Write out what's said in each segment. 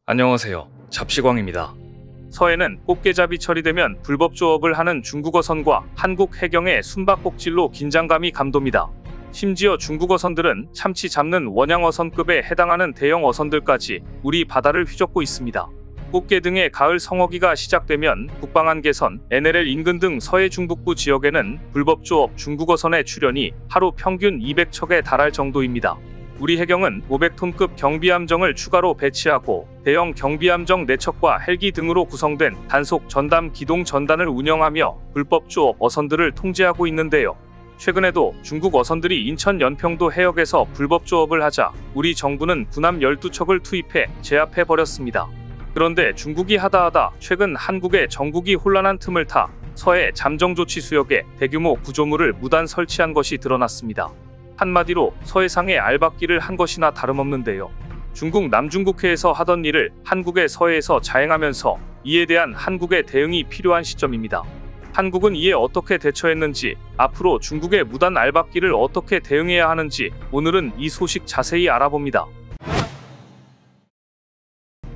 안녕하세요. 잡시광입니다. 서해는 꽃게잡이 처리되면 불법 조업을 하는 중국 어선과 한국 해경의 숨바꼭질로 긴장감이 감돕니다. 심지어 중국 어선들은 참치 잡는 원양 어선급에 해당하는 대형 어선들까지 우리 바다를 휘젓고 있습니다. 꽃게 등의 가을 성어기가 시작되면 북방한계선, NLL 인근 등 서해 중북부 지역에는 불법 조업 중국 어선의 출현이 하루 평균 200척에 달할 정도입니다. 우리 해경은 500톤급 경비함정을 추가로 배치하고 대형 경비함정 4척과 헬기 등으로 구성된 단속 전담 기동 전단을 운영하며 불법 조업 어선들을 통제하고 있는데요. 최근에도 중국 어선들이 인천 연평도 해역에서 불법 조업을 하자 우리 정부는 군함 12척을 투입해 제압해버렸습니다. 그런데 중국이 하다하다 최근 한국의 정국이 혼란한 틈을 타 서해 잠정조치수역에 대규모 구조물을 무단 설치한 것이 드러났습니다. 한마디로 서해상에 알박기를 한 것이나 다름없는데요. 중국 남중국해에서 하던 일을 한국의 서해에서 자행하면서 이에 대한 한국의 대응이 필요한 시점입니다. 한국은 이에 어떻게 대처했는지, 앞으로 중국의 무단 알박기를 어떻게 대응해야 하는지 오늘은 이 소식 자세히 알아봅니다.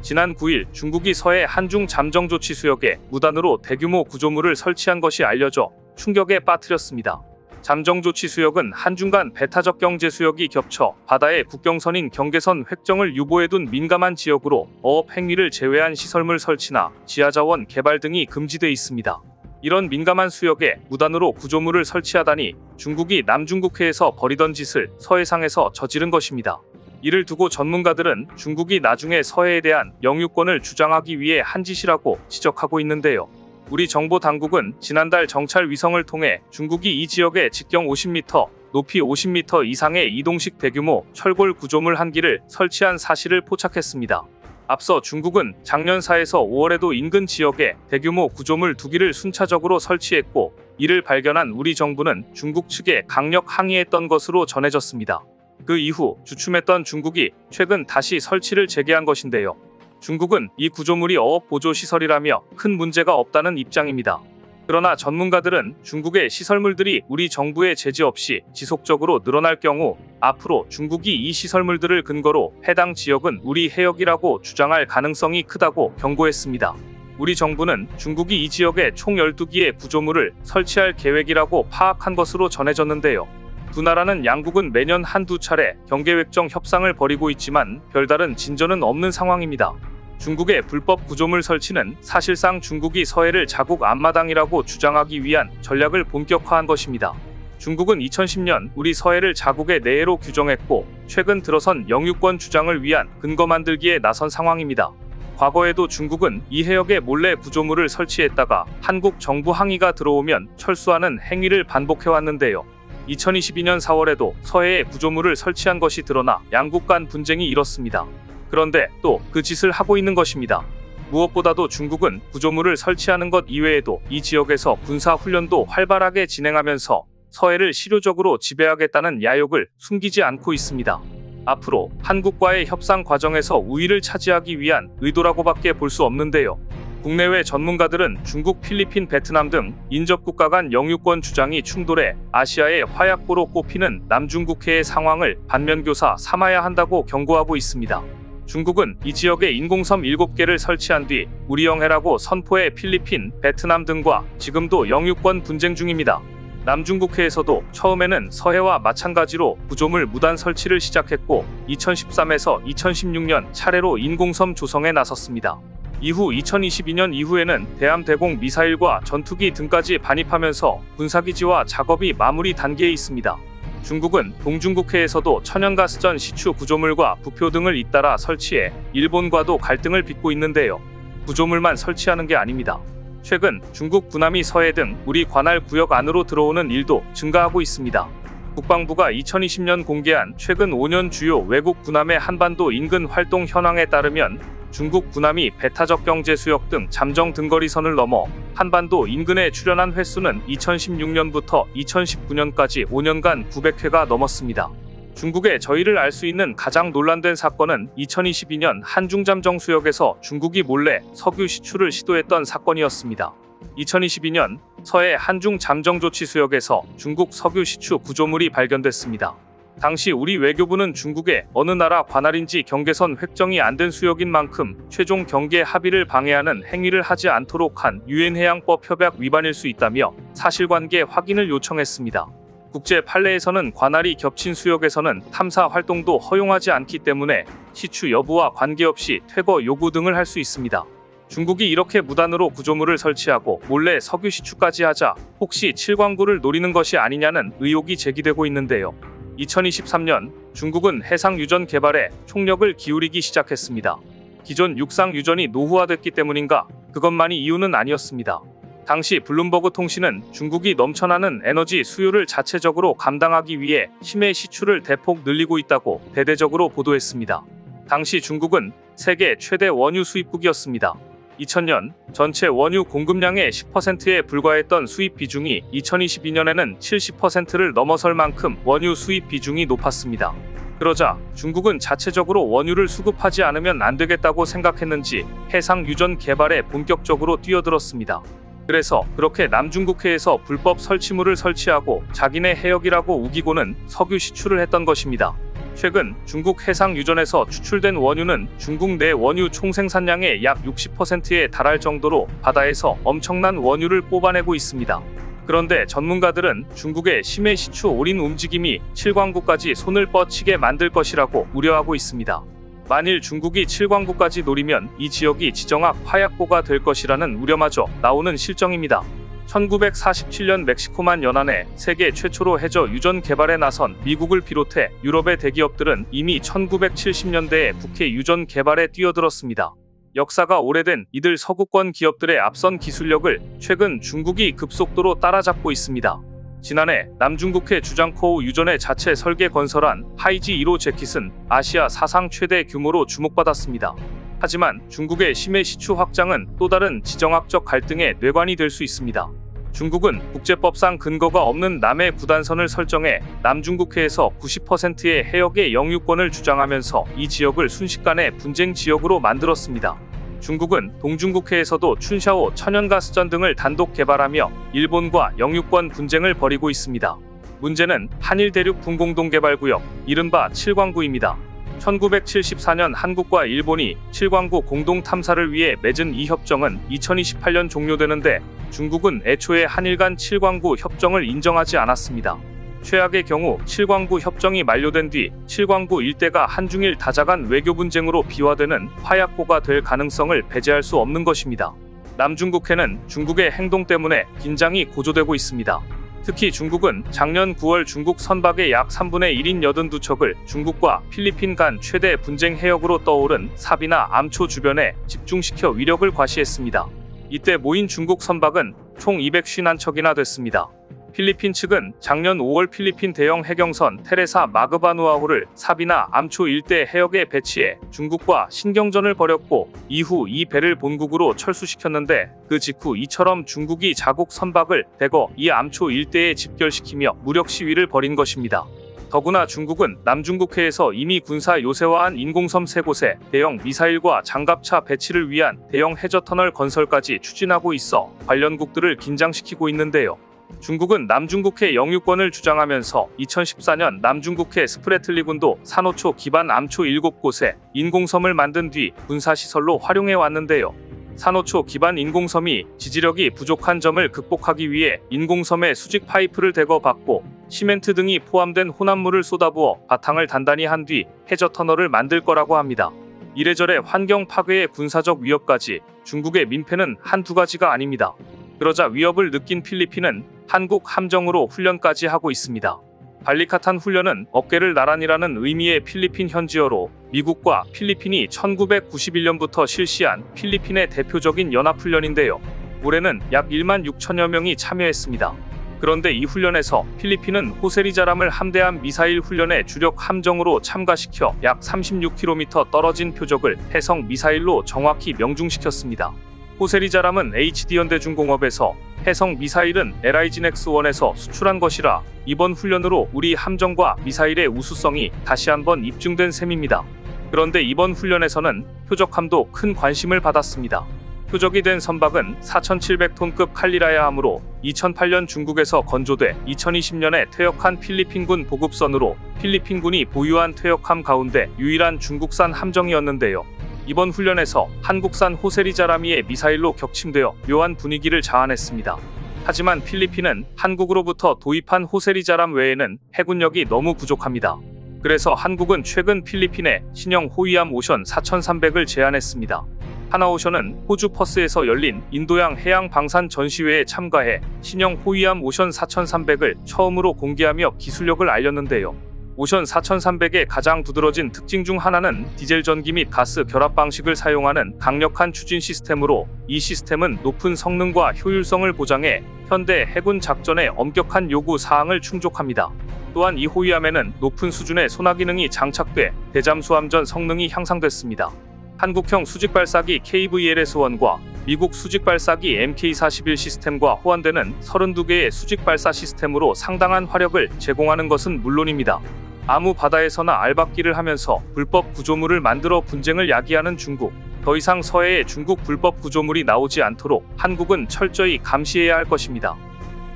지난 9일 중국이 서해 한중 잠정조치수역에 무단으로 대규모 구조물을 설치한 것이 알려져 충격에 빠뜨렸습니다. 잠정조치수역은 한중 간 배타적 경제수역이 겹쳐 바다의 국경선인 경계선 획정을 유보해둔 민감한 지역으로 어업 행위를 제외한 시설물 설치나 지하자원 개발 등이 금지돼 있습니다. 이런 민감한 수역에 무단으로 구조물을 설치하다니 중국이 남중국해에서 벌이던 짓을 서해상에서 저지른 것입니다. 이를 두고 전문가들은 중국이 나중에 서해에 대한 영유권을 주장하기 위해 한 짓이라고 지적하고 있는데요. 우리 정보당국은 지난달 정찰 위성을 통해 중국이 이 지역에 직경 50m, 높이 50m 이상의 이동식 대규모 철골 구조물 한 기를 설치한 사실을 포착했습니다. 앞서 중국은 작년 4에서 5월에도 인근 지역에 대규모 구조물 2기를 순차적으로 설치했고, 이를 발견한 우리 정부는 중국 측에 강력 항의했던 것으로 전해졌습니다. 그 이후 주춤했던 중국이 최근 다시 설치를 재개한 것인데요. 중국은 이 구조물이 어업 보조 시설이라며 큰 문제가 없다는 입장입니다. 그러나 전문가들은 중국의 시설물들이 우리 정부의 제지 없이 지속적으로 늘어날 경우 앞으로 중국이 이 시설물들을 근거로 해당 지역은 우리 해역이라고 주장할 가능성이 크다고 경고했습니다. 우리 정부는 중국이 이 지역에 총 12기의 구조물을 설치할 계획이라고 파악한 것으로 전해졌는데요. 두 나라는 양국은 매년 한두 차례 경계획정 협상을 벌이고 있지만 별다른 진전은 없는 상황입니다. 중국의 불법 구조물 설치는 사실상 중국이 서해를 자국 앞마당이라고 주장하기 위한 전략을 본격화한 것입니다. 중국은 2010년 우리 서해를 자국의 내해로 규정했고, 최근 들어선 영유권 주장을 위한 근거 만들기에 나선 상황입니다. 과거에도 중국은 이 해역에 몰래 구조물을 설치했다가 한국 정부 항의가 들어오면 철수하는 행위를 반복해왔는데요. 2022년 4월에도 서해에 구조물을 설치한 것이 드러나 양국 간 분쟁이 일었습니다. 그런데 또 그 짓을 하고 있는 것입니다. 무엇보다도 중국은 구조물을 설치하는 것 이외에도 이 지역에서 군사훈련도 활발하게 진행하면서 서해를 실효적으로 지배하겠다는 야욕을 숨기지 않고 있습니다. 앞으로 한국과의 협상 과정에서 우위를 차지하기 위한 의도라고밖에 볼 수 없는데요. 국내외 전문가들은 중국, 필리핀, 베트남 등 인접국가 간 영유권 주장이 충돌해 아시아의 화약고로 꼽히는 남중국해의 상황을 반면교사 삼아야 한다고 경고하고 있습니다. 중국은 이 지역에 인공섬 7개를 설치한 뒤 우리영해라고 선포해 필리핀, 베트남 등과 지금도 영유권 분쟁 중입니다. 남중국해에서도 처음에는 서해와 마찬가지로 구조물 무단 설치를 시작했고 2013에서 2016년 차례로 인공섬 조성에 나섰습니다. 이후 2022년 이후에는 대함대공 미사일과 전투기 등까지 반입하면서 군사기지와 작업이 마무리 단계에 있습니다. 중국은 동중국해에서도 천연가스전 시추 구조물과 부표 등을 잇따라 설치해 일본과도 갈등을 빚고 있는데요. 구조물만 설치하는 게 아닙니다. 최근 중국 군함이 서해 등 우리 관할 구역 안으로 들어오는 일도 증가하고 있습니다. 국방부가 2020년 공개한 최근 5년 주요 외국 군함의 한반도 인근 활동 현황에 따르면 중국 군함이 배타적 경제수역 등 잠정 등거리선을 넘어 한반도 인근에 출현한 횟수는 2016년부터 2019년까지 5년간 900회가 넘었습니다. 중국의 저희를 알 수 있는 가장 논란된 사건은 2022년 한중잠정수역에서 중국이 몰래 석유 시추를 시도했던 사건이었습니다. 2022년 서해 한중 잠정조치수역에서 중국 석유 시추 구조물이 발견됐습니다. 당시 우리 외교부는 중국의 어느 나라 관할인지 경계선 획정이 안 된 수역인 만큼 최종 경계 합의를 방해하는 행위를 하지 않도록 한 유엔 해양법 협약 위반일 수 있다며 사실관계 확인을 요청했습니다. 국제 판례에서는 관할이 겹친 수역에서는 탐사 활동도 허용하지 않기 때문에 시추 여부와 관계없이 퇴거 요구 등을 할 수 있습니다. 중국이 이렇게 무단으로 구조물을 설치하고 몰래 석유 시추까지 하자 혹시 칠광구를 노리는 것이 아니냐는 의혹이 제기되고 있는데요. 2023년 중국은 해상 유전 개발에 총력을 기울이기 시작했습니다. 기존 육상 유전이 노후화됐기 때문인가? 그것만이 이유는 아니었습니다. 당시 블룸버그 통신은 중국이 넘쳐나는 에너지 수요를 자체적으로 감당하기 위해 심해 시추를 대폭 늘리고 있다고 대대적으로 보도했습니다. 당시 중국은 세계 최대 원유 수입국이었습니다. 2000년 전체 원유 공급량의 10%에 불과했던 수입 비중이 2022년에는 70%를 넘어설 만큼 원유 수입 비중이 높았습니다. 그러자 중국은 자체적으로 원유를 수급하지 않으면 안 되겠다고 생각했는지 해상 유전 개발에 본격적으로 뛰어들었습니다. 그래서 그렇게 남중국해에서 불법 설치물을 설치하고 자기네 해역이라고 우기고는 석유 시추를 했던 것입니다. 최근 중국 해상 유전에서 추출된 원유는 중국 내 원유 총생산량의 약 60%에 달할 정도로 바다에서 엄청난 원유를 뽑아내고 있습니다. 그런데 전문가들은 중국의 심해 시추 올인 움직임이 칠광구까지 손을 뻗치게 만들 것이라고 우려하고 있습니다. 만일 중국이 칠광구까지 노리면 이 지역이 지정학 화약고가 될 것이라는 우려마저 나오는 실정입니다. 1947년 멕시코만 연안에 세계 최초로 해저 유전 개발에 나선 미국을 비롯해 유럽의 대기업들은 이미 1970년대에 국해 유전 개발에 뛰어들었습니다. 역사가 오래된 이들 서구권 기업들의 앞선 기술력을 최근 중국이 급속도로 따라잡고 있습니다. 지난해 남중국해 주장코우 유전의 자체 설계 건설한 하이지 1호 재킷은 아시아 사상 최대 규모로 주목받았습니다. 하지만 중국의 심해 시추 확장은 또 다른 지정학적 갈등의 뇌관이 될 수 있습니다. 중국은 국제법상 근거가 없는 남해 구단선을 설정해 남중국해에서 90%의 해역의 영유권을 주장하면서 이 지역을 순식간에 분쟁 지역으로 만들었습니다. 중국은 동중국해에서도 춘샤오 천연가스전 등을 단독 개발하며 일본과 영유권 분쟁을 벌이고 있습니다. 문제는 한일 대륙 분공동개발구역, 이른바 칠광구입니다. 1974년 한국과 일본이 칠광구 공동 탐사를 위해 맺은 이 협정은 2028년 종료되는데 중국은 애초에 한일 간 칠광구 협정을 인정하지 않았습니다. 최악의 경우 칠광구 협정이 만료된 뒤 칠광구 일대가 한중일 다자간 외교 분쟁으로 비화되는 화약고가 될 가능성을 배제할 수 없는 것입니다. 남중국해는 중국의 행동 때문에 긴장이 고조되고 있습니다. 특히 중국은 작년 9월 중국 선박의 약 3분의 1인 82척을 중국과 필리핀 간 최대 분쟁 해역으로 떠오른 사비나 암초 주변에 집중시켜 위력을 과시했습니다. 이때 모인 중국 선박은 총 251척이나 됐습니다. 필리핀 측은 작년 5월 필리핀 대형 해경선 테레사 마그바누아호를 사비나 암초 일대 해역에 배치해 중국과 신경전을 벌였고 이후 이 배를 본국으로 철수시켰는데 그 직후 이처럼 중국이 자국 선박을 대거 이 암초 일대에 집결시키며 무력 시위를 벌인 것입니다. 더구나 중국은 남중국해에서 이미 군사 요새화한 인공섬 3곳에 대형 미사일과 장갑차 배치를 위한 대형 해저터널 건설까지 추진하고 있어 관련국들을 긴장시키고 있는데요. 중국은 남중국해 영유권을 주장하면서 2014년 남중국해 스프레틀리군도 산호초 기반 암초 7곳에 인공섬을 만든 뒤 군사시설로 활용해 왔는데요. 산호초 기반 인공섬이 지지력이 부족한 점을 극복하기 위해 인공섬에 수직 파이프를 대거 박고 시멘트 등이 포함된 혼합물을 쏟아부어 바탕을 단단히 한 뒤 해저터널을 만들 거라고 합니다. 이래저래 환경 파괴의 군사적 위협까지 중국의 민폐는 한두 가지가 아닙니다. 그러자 위협을 느낀 필리핀은 한국 함정으로 훈련까지 하고 있습니다. 발리카탄 훈련은 어깨를 나란히라는 의미의 필리핀 현지어로 미국과 필리핀이 1991년부터 실시한 필리핀의 대표적인 연합훈련인데요. 올해는 약 1만 6천여 명이 참여했습니다. 그런데 이 훈련에서 필리핀은 호세리자람을 함대한 미사일 훈련에 주력 함정으로 참가시켜 약 36km 떨어진 표적을 해성 미사일로 정확히 명중시켰습니다. 호세리자람은 HD현대중공업에서 해성 미사일은 LIGNX-1에서 수출한 것이라 이번 훈련으로 우리 함정과 미사일의 우수성이 다시 한번 입증된 셈입니다. 그런데 이번 훈련에서는 표적함도 큰 관심을 받았습니다. 표적이 된 선박은 4,700톤급 칼리라야 하므로 2008년 중국에서 건조돼 2020년에 퇴역한 필리핀군 보급선으로 필리핀군이 보유한 퇴역함 가운데 유일한 중국산 함정이었는데요. 이번 훈련에서 한국산 호세리자라미의 미사일로 격침되어 묘한 분위기를 자아냈습니다. 하지만 필리핀은 한국으로부터 도입한 호세리자람 외에는 해군력이 너무 부족합니다. 그래서 한국은 최근 필리핀에 신형 호위함 오션 4300을 제안했습니다. 하나오션은 호주 퍼스에서 열린 인도양 해양 방산 전시회에 참가해 신형 호위함 오션 4300을 처음으로 공개하며 기술력을 알렸는데요. 오션 4300의 가장 두드러진 특징 중 하나는 디젤 전기 및 가스 결합 방식을 사용하는 강력한 추진 시스템으로, 이 시스템은 높은 성능과 효율성을 보장해 현대 해군 작전의 엄격한 요구 사항을 충족합니다. 또한 이 호위함에는 높은 수준의 소나 기능이 장착돼 대잠수함전 성능이 향상됐습니다. 한국형 수직발사기 KVLS-1과 미국 수직발사기 MK-41 시스템과 호환되는 32개의 수직발사 시스템으로 상당한 화력을 제공하는 것은 물론입니다. 아무 바다에서나 알박기를 하면서 불법 구조물을 만들어 분쟁을 야기하는 중국. 더 이상 서해에 중국 불법 구조물이 나오지 않도록 한국은 철저히 감시해야 할 것입니다.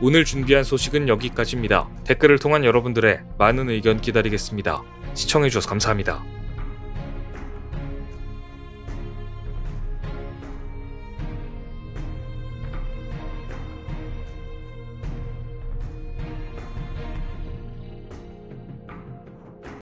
오늘 준비한 소식은 여기까지입니다. 댓글을 통한 여러분들의 많은 의견 기다리겠습니다. 시청해주셔서 감사합니다.